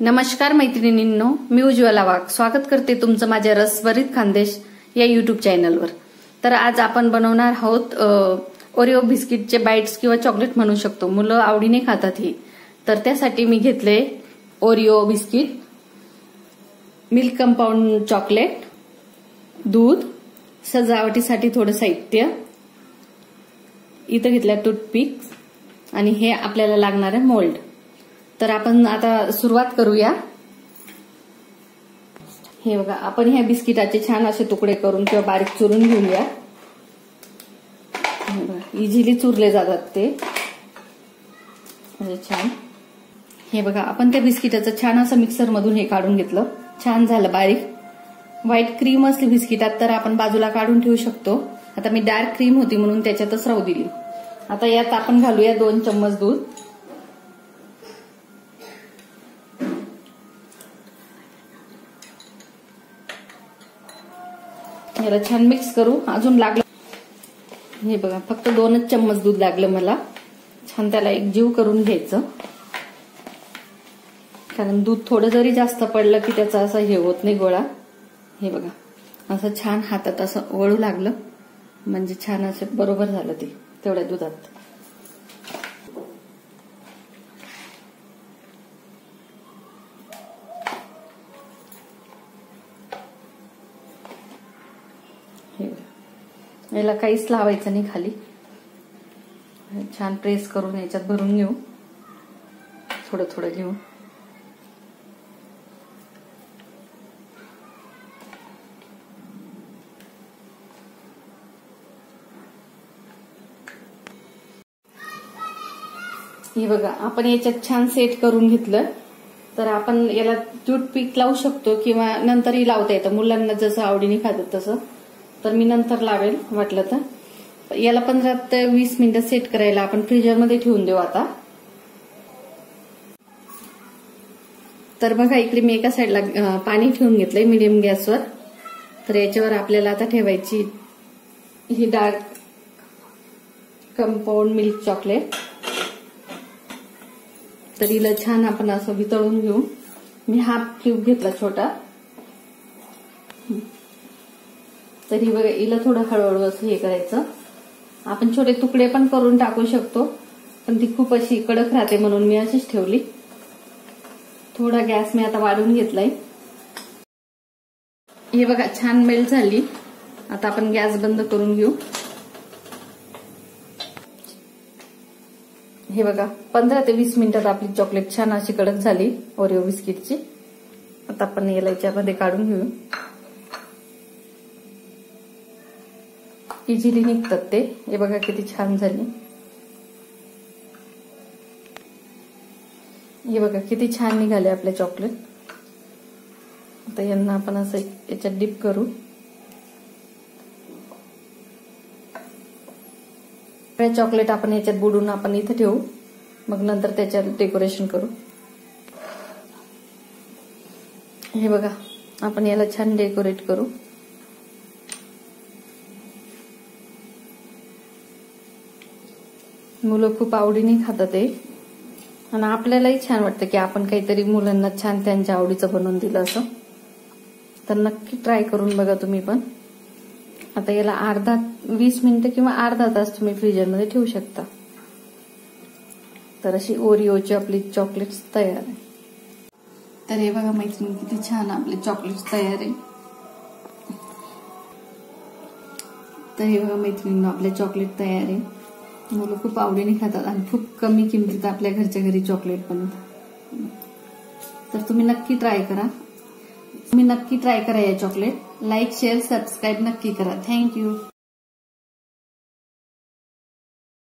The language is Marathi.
नमस्कार मैत्रिणींनो, मी उज्ज्वला वाघ स्वागत करते तुमचं माझ्या रसभरीत खानदेश या युट्यूब चॅनलवर। तर आज आपण बनवणार आहोत ओरिओ बिस्किटचे बाईट्स किंवा चॉकलेट म्हणू शकतो। मुलं आवडीने खातात ही। तर त्यासाठी मी घेतले Oreo biscuit, milk compound chocolate, दूध, सजावटीसाठी थोडं साहित्य, इथं घेतल्या टूथपिक आणि हे आपल्याला लागणारे मोल्ड। तर आपण आता सुरुवात करूया। हे बघा, आपण ह्या बिस्किटाचे छान असे तुकडे करून किंवा बारीक चुरून घेऊया। इझिली चुरले जातात ते छान। हे बघा, आपण त्या बिस्किटाचं छान असं मिक्सर मधून हे काढून घेतलं, छान झालं बारीक। व्हाईट क्रीम असली बिस्किटात तर आपण बाजूला काढून ठेवू शकतो। आता मी डार्क क्रीम होती म्हणून त्याच्यातच राहू दिली। आता यात आपण घालूया 2 चम्मच दूध। याला छान मिक्स करू। अजून लागलं, हे बघा, फक्त 2च चम्मच दूध लागलं मला। छान त्याला एकजीव करून घ्यायचं, कारण दूध थोडं जरी जास्त पडलं की त्याचा असं हे होत नाही गोळा। हे बघा, असं छान हातात असं वळू लागलं म्हणजे छान असं बरोबर झालं ते तेवढ्या दुधात। याला काहीच लावायचं नाही खाली, छान प्रेस करून याच्यात भरून घेऊ, थोडं थोडं घेऊन। हे बघा, आपण याच्यात छान सेट करून घेतलं। तर आपण याला टूथपिक लावू शकतो किंवा नंतरही लावता येतं, मुलांना जसं आवडीने खातात तसं। तर मी नंतर लावेल वाटलं तर। याला 15 ते 20 मिनिटं सेट करायला आपण फ्रीजरमध्ये ठेवून देऊ आता। तर बघा, इकडे मी एका साईडला पाणी ठेवून घेतलंय मीडियम गॅसवर। तर याच्यावर आपल्याला आता ठेवायची ही डार्क कंपाऊंड मिल्क चॉकलेट। तर हिला छान आपण असं वितळून घेऊ। मी हाफ क्यूब घेतला छोटा। तर ही बघा, हिला थोडं हळूहळू असं हे करायचं। आपण छोटे तुकडे पण करून टाकू शकतो, पण ती खूप अशी कडक राहते म्हणून मी अशीच ठेवली। थोडा गॅस मी आता वाढवून घेतलाय। हे बघा, छान मेल्ट झाली। आता आपण गॅस बंद करून घेऊ। हे बघा, 15 ते 20 मिनिटात आपली चॉकलेट छान अशी कडक झाली ओरिओ बिस्किटची। आता आपण याला याच्यामध्ये काढून घेऊ। इझिली निघतात ते। हे बघा किती छान झाली। हे बघा किती छान निघाले आपले चॉकलेट। आता यांना आपण असं याच्यात डिप करू। चॉकलेट आपण याच्यात बुडून आपण इथे ठेवू, मग नंतर त्याच्यात डेकोरेशन करू। हे बघा, आपण याला छान डेकोरेट करू। मुलं खूप आवडीने खातात ते, आणि आपल्यालाही छान वाटतं की आपण काहीतरी मुलांना छान त्यांच्या आवडीचं बनवून दिलं असं। तर नक्की ट्राय करून बघा तुम्ही पण। आता याला 20 मिनिटं किंवा अर्धा तास तुम्ही फ्रीजरमध्ये ठेवू शकता। तर अशी ओरिओची आपली चॉकलेट्स तयार आहे। तर हे बघा मैत्रिणी, किती छान आपले चॉकलेट्स तयार आहे। तर हे बघा मैत्रिणींनो, आपले चॉकलेट तयार आहे। मुलं खूप आवडीने खातात आणि खूप कमी किमतीत आपल्या घरच्या घरी चॉकलेट बनवतात। तर तुम्ही नक्की ट्राय करा या चॉकलेट। लाईक, शेअर, सबस्क्राईब नक्की करा। थँक्यू।